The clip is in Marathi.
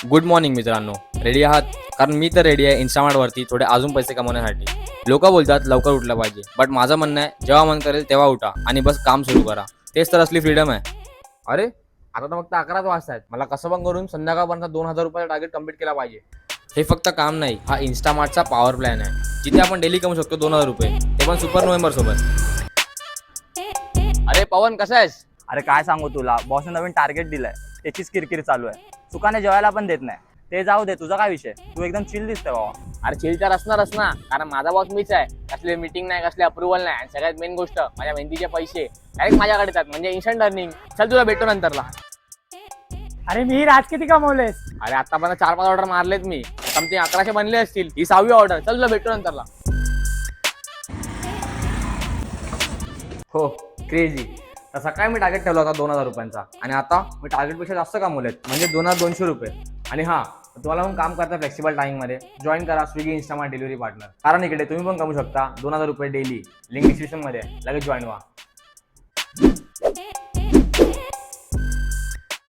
गुड मॉर्निंग मित्रांनो, रेडी आहात? कारण मी तर रेडी आहे इन्स्टामार्टवरती थोडे अजून पैसे कमवण्यासाठी. लोक बोलतात लवकर उठलं पाहिजे, बट माझं म्हणणं आहे जेव्हा मन करेल तेव्हा उठा आणि बस काम सुरू करा. तेच तर असली फ्रीडम आहे. अरे आता तर फक्त 11च वाजता आहेत. मला कसं पण करून संध्याकाळपर्यंत 2,000 रुपयाचा टार्गेट कम्प्लीट केला पाहिजे. हे फक्त काम नाही, हा इन्स्टामार्टचा पॉवर प्लॅन आहे, जिथे आपण डेली कमवू शकतो 2,000 रुपये, ते पण सुपर नोव्हेंबर सोबत. अरे पवन, कसा आहेस? अरे काय सांगू तुला, बॉसने नवीन टार्गेट दिलाय, त्याचीच किरकिर चालू आहे. सुखाने जेवायला पण देत नाही. ते जाऊ दे, तुझा काय विषय? तू एकदम चिल दिसतोय बाबा. अरे चिल तर असणारच ना, कारण माझा बॉस मीच आहे. कसले मीटिंग नाही, कसले अप्रुव्हल नाही, आणि सगळ्यात मेन गोष्ट माझ्या मेहंदीचे पैसे डायरेक्ट माझ्याकडे येतात, म्हणजे इन्स्टंट अर्निंग. चल तुला भेटतो नंतरला. अरे मी आज किती कमवलेस? अरे आतापर्यंत 4-5 ऑर्डर मारलेत मी, समथिंग 1100 बनले असतील. ही 6वी ऑर्डर. चल तुला भेटतो नंतरला. हो, क्रेझी. तर सकाळी मी टार्गेट ठेवला होता 2,000 रुपयांचा, आणि आता मी टार्गेटपेक्षा जास्त कमवलेत, म्हणजे 2,200 रुपये. आणि हां, तुम्हाला पण काम करता फ्लेक्सिबल टाईममध्ये जॉईन करा स्विगी इन्स्टामार्ट डिलिव्हरी पार्टनर. कारण इकडे तुम्ही पण कमवू शकता 2,000 रुपये डेली. लिंक डिस्क्रिप्शनमध्ये आहे, लगेच जॉईन व्हा.